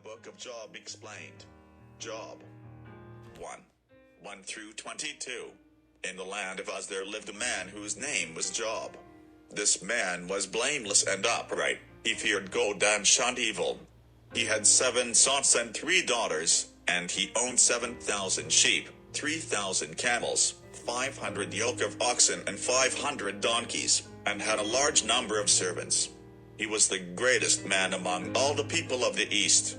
Book of Job explained. Job 1. 1 through 22. In the land of Uz there lived a man whose name was Job. This man was blameless and upright. He feared God and shunned evil. He had 7 sons and 3 daughters, and he owned 7,000 sheep, 3,000 camels, 500 yoke of oxen and 500 donkeys, and had a large number of servants. He was the greatest man among all the people of the East.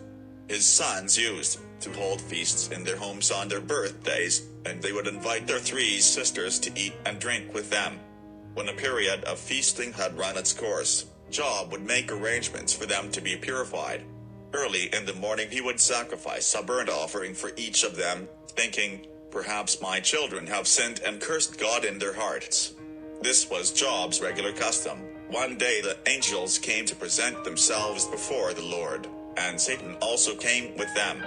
His sons used to hold feasts in their homes on their birthdays, and they would invite their 3 sisters to eat and drink with them. When a period of feasting had run its course, Job would make arrangements for them to be purified. Early in the morning he would sacrifice a burnt offering for each of them, thinking, "Perhaps my children have sinned and cursed God in their hearts." This was Job's regular custom. One day the angels came to present themselves before the Lord, and Satan also came with them.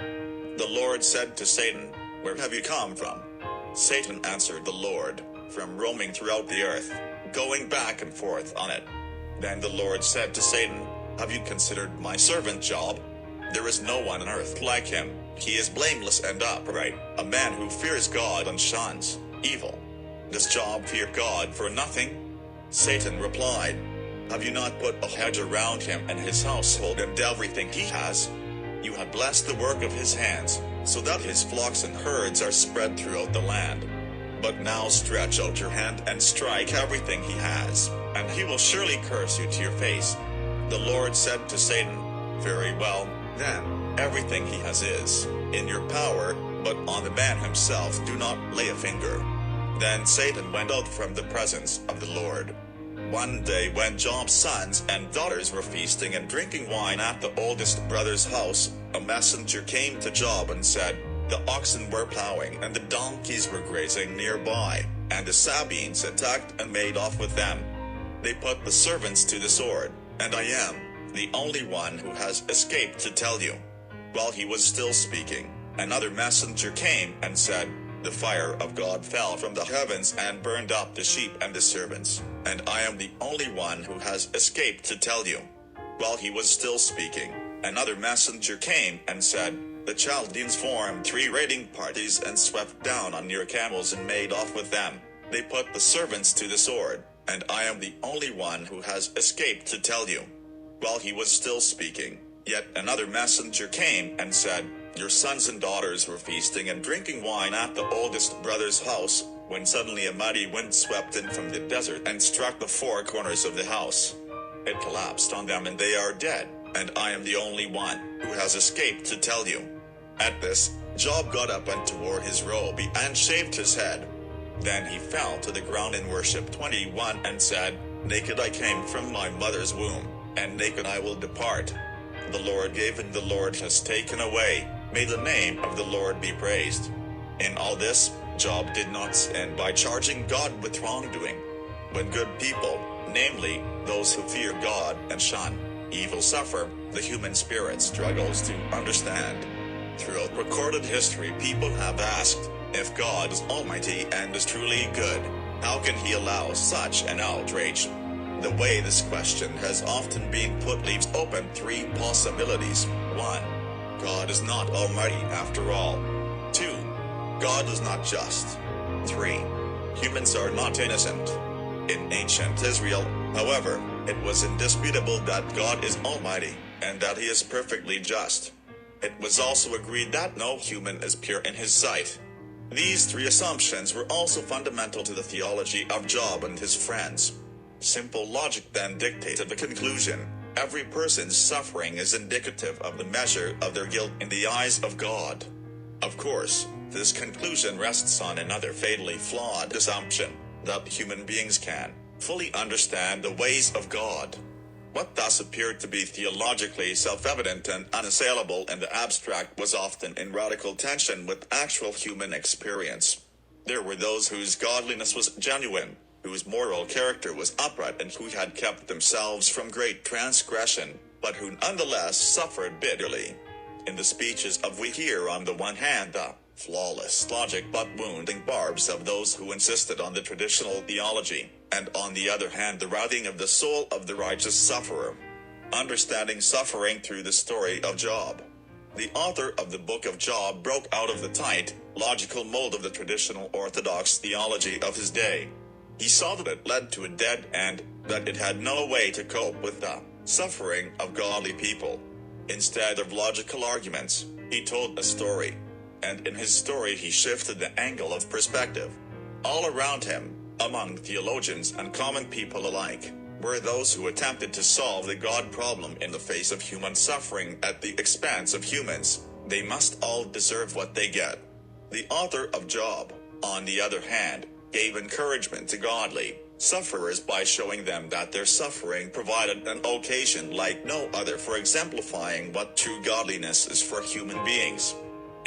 The Lord said to Satan, "Where have you come from?" Satan answered the Lord, "From roaming throughout the earth, going back and forth on it." Then the Lord said to Satan, "Have you considered my servant Job? There is no one on earth like him. He is blameless and upright, a man who fears God and shuns evil. Does Job fear God for nothing?" Satan replied, "Have you not put a hedge around him and his household and everything he has? You have blessed the work of his hands, so that his flocks and herds are spread throughout the land. But now stretch out your hand and strike everything he has, and he will surely curse you to your face." The Lord said to Satan, "Very well, then, everything he has is in your power, but on the man himself do not lay a finger." Then Satan went out from the presence of the Lord. One day when Job's sons and daughters were feasting and drinking wine at the oldest brother's house, a messenger came to Job and said, "The oxen were plowing and the donkeys were grazing nearby, and the Sabines attacked and made off with them. They put the servants to the sword, and I am the only one who has escaped to tell you." While he was still speaking, another messenger came and said, "The fire of God fell from the heavens and burned up the sheep and the servants, and I am the only one who has escaped to tell you." While he was still speaking, another messenger came and said, "The Chaldeans formed 3 raiding parties and swept down on your camels and made off with them. They put the servants to the sword, and I am the only one who has escaped to tell you." While he was still speaking, yet another messenger came and said, "Your sons and daughters were feasting and drinking wine at the oldest brother's house, when suddenly a mighty wind swept in from the desert and struck the 4 corners of the house. It collapsed on them and they are dead, and I am the only one who has escaped to tell you." At this, Job got up and tore his robe and shaved his head. Then he fell to the ground in worship 21 and said, "Naked I came from my mother's womb, and naked I will depart. The Lord gave and the Lord has taken away. May the name of the Lord be praised." In all this, Job did not sin by charging God with wrongdoing. When good people, namely, those who fear God and shun evil, suffer, the human spirit struggles to understand. Throughout recorded history, people have asked, if God is almighty and is truly good, how can he allow such an outrage? The way this question has often been put leaves open 3 possibilities. 1. God is not almighty after all. 2. God is not just. 3. Humans are not innocent. In ancient Israel, however, it was indisputable that God is almighty, and that he is perfectly just. It was also agreed that no human is pure in his sight. These 3 assumptions were also fundamental to the theology of Job and his friends. Simple logic then dictated the conclusion: every person's suffering is indicative of the measure of their guilt in the eyes of God. Of course, this conclusion rests on another fatally flawed assumption, that human beings can fully understand the ways of God. What thus appeared to be theologically self-evident and unassailable in the abstract was often in radical tension with actual human experience. There were those whose godliness was genuine, whose moral character was upright, and who had kept themselves from great transgression, but who nonetheless suffered bitterly. In the speeches of we hear on the one hand the flawless logic but wounding barbs of those who insisted on the traditional theology, and on the other hand the writhing of the soul of the righteous sufferer. Understanding suffering through the story of Job. The author of the Book of Job broke out of the tight, logical mold of the traditional orthodox theology of his day. He saw that it led to a dead end, that it had no way to cope with the suffering of godly people. Instead of logical arguments, he told a story. And in his story he shifted the angle of perspective. All around him, among theologians and common people alike, were those who attempted to solve the God problem in the face of human suffering at the expense of humans. They must all deserve what they get. The author of Job, on the other hand, gave encouragement to godly sufferers by showing them that their suffering provided an occasion like no other for exemplifying what true godliness is for human beings.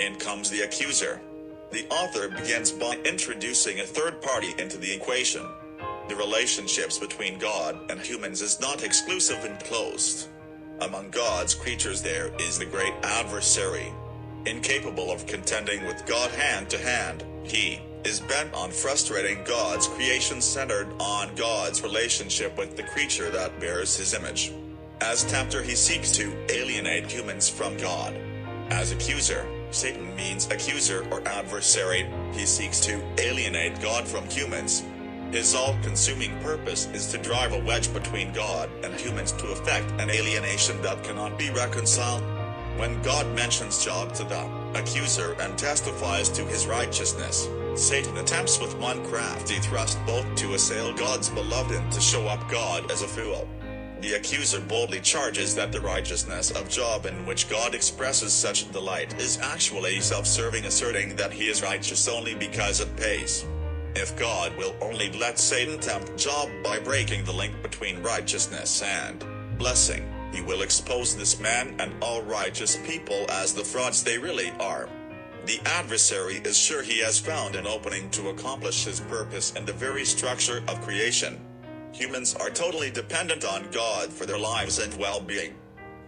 In comes the accuser. The author begins by introducing a third party into the equation. The relationships between God and humans is not exclusive and closed. Among God's creatures there is the great adversary. Incapable of contending with God hand to hand, he is bent on frustrating God's creation centered on God's relationship with the creature that bears his image. As tempter, he seeks to alienate humans from God. As accuser, Satan means accuser or adversary. He seeks to alienate God from humans. His all-consuming purpose is to drive a wedge between God and humans to effect an alienation that cannot be reconciled. When God mentions Job to the accuser and testifies to his righteousness, Satan attempts with one crafty thrust both to assail God's beloved and to show up God as a fool. The accuser boldly charges that the righteousness of Job in which God expresses such delight is actually self-serving, asserting that he is righteous only because it pays. If God will only let Satan tempt Job by breaking the link between righteousness and blessing, he will expose this man and all righteous people as the frauds they really are. The adversary is sure he has found an opening to accomplish his purpose in the very structure of creation. Humans are totally dependent on God for their lives and well-being.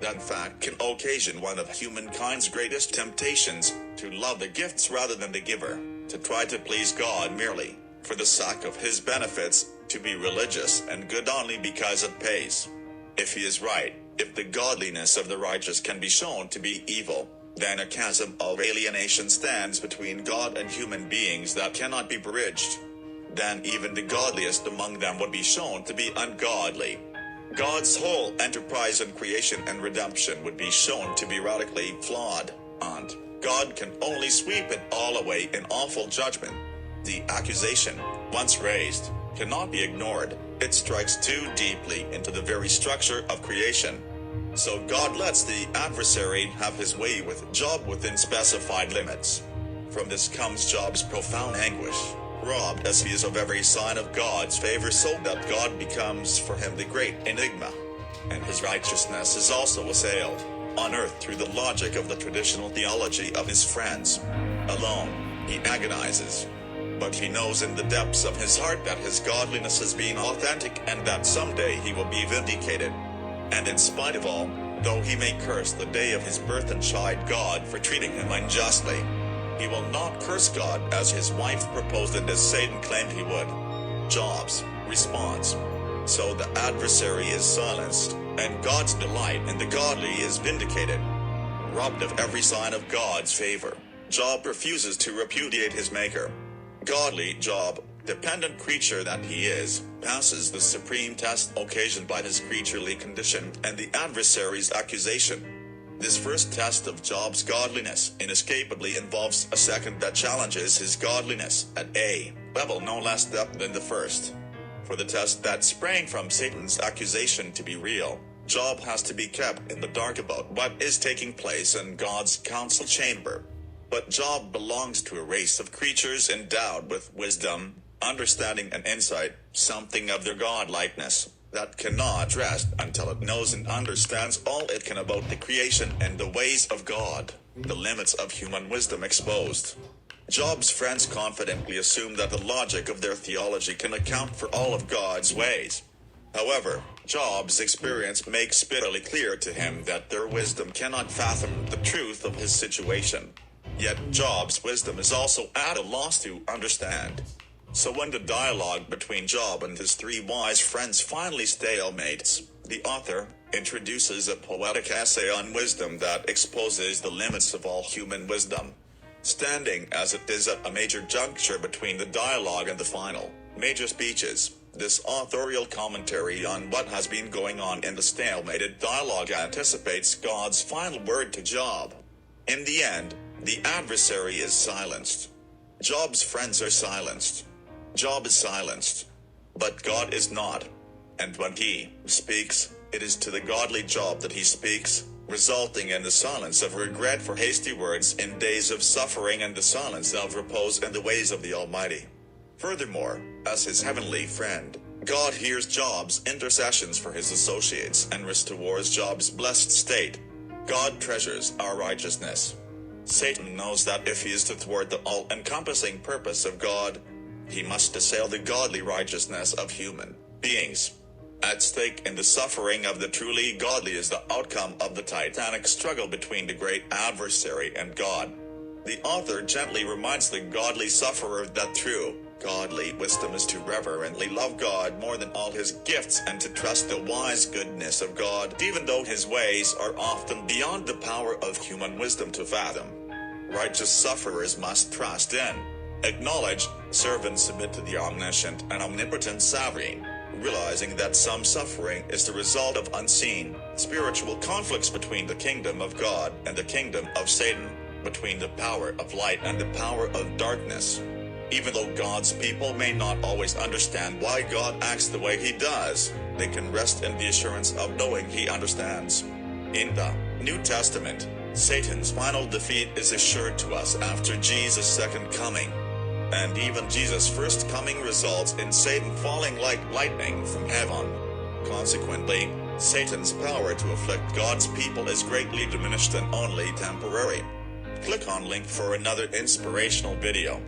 That fact can occasion one of humankind's greatest temptations, to love the gifts rather than the giver, to try to please God merely for the sake of his benefits, to be religious and good only because it pays. If he is right, if the godliness of the righteous can be shown to be evil, then a chasm of alienation stands between God and human beings that cannot be bridged. Then even the godliest among them would be shown to be ungodly. God's whole enterprise in creation and redemption would be shown to be radically flawed, and God can only sweep it all away in awful judgment. The accusation, once raised, cannot be ignored. It strikes too deeply into the very structure of creation. So God lets the adversary have his way with Job within specified limits. From this comes Job's profound anguish, robbed as he is of every sign of God's favor, so that God becomes for him the great enigma. And his righteousness is also assailed on earth through the logic of the traditional theology of his friends. Alone, he agonizes. But he knows in the depths of his heart that his godliness has been authentic and that someday he will be vindicated. And in spite of all, though he may curse the day of his birth and chide God for treating him unjustly, he will not curse God as his wife proposed and as Satan claimed he would. Job's response. So the adversary is silenced, and God's delight in the godly is vindicated. Robbed of every sign of God's favor, Job refuses to repudiate his maker. Godly Job, dependent creature that he is, passes the supreme test occasioned by his creaturely condition and the adversary's accusation. This first test of Job's godliness inescapably involves a second that challenges his godliness at a level no less depth than the first. For the test that sprang from Satan's accusation to be real, Job has to be kept in the dark about what is taking place in God's council chamber. But Job belongs to a race of creatures endowed with wisdom, understanding and insight, something of their godlikeness, that cannot rest until it knows and understands all it can about the creation and the ways of God, the limits of human wisdom exposed. Job's friends confidently assume that the logic of their theology can account for all of God's ways. However, Job's experience makes bitterly clear to him that their wisdom cannot fathom the truth of his situation. Yet Job's wisdom is also at a loss to understand. So when the dialogue between Job and his three wise friends finally stalemates, the author, introduces a poetic essay on wisdom that exposes the limits of all human wisdom. Standing as it is at a major juncture between the dialogue and the final, major speeches, this authorial commentary on what has been going on in the stalemated dialogue anticipates God's final word to Job. In the end, the adversary is silenced. Job's friends are silenced. Job is silenced. But God is not. And when he speaks, it is to the godly Job that he speaks, resulting in the silence of regret for hasty words in days of suffering and the silence of repose in the ways of the Almighty. Furthermore, as his heavenly friend, God hears Job's intercessions for his associates and restores Job's blessed state. God treasures our righteousness. Satan knows that if he is to thwart the all-encompassing purpose of God, he must assail the godly righteousness of human beings. At stake in the suffering of the truly godly is the outcome of the titanic struggle between the great adversary and God. The author gently reminds the godly sufferer that true, godly wisdom is to reverently love God more than all his gifts and to trust the wise goodness of God, even though his ways are often beyond the power of human wisdom to fathom. Righteous sufferers must trust in, acknowledge, serve and submit to the omniscient and omnipotent sovereign, realizing that some suffering is the result of unseen, spiritual conflicts between the kingdom of God and the kingdom of Satan, between the power of light and the power of darkness. Even though God's people may not always understand why God acts the way he does, they can rest in the assurance of knowing he understands. In the New Testament, Satan's final defeat is assured to us after Jesus' second coming. And even Jesus' first coming results in Satan falling like lightning from heaven. Consequently, Satan's power to afflict God's people is greatly diminished and only temporary. Click on link for another inspirational video.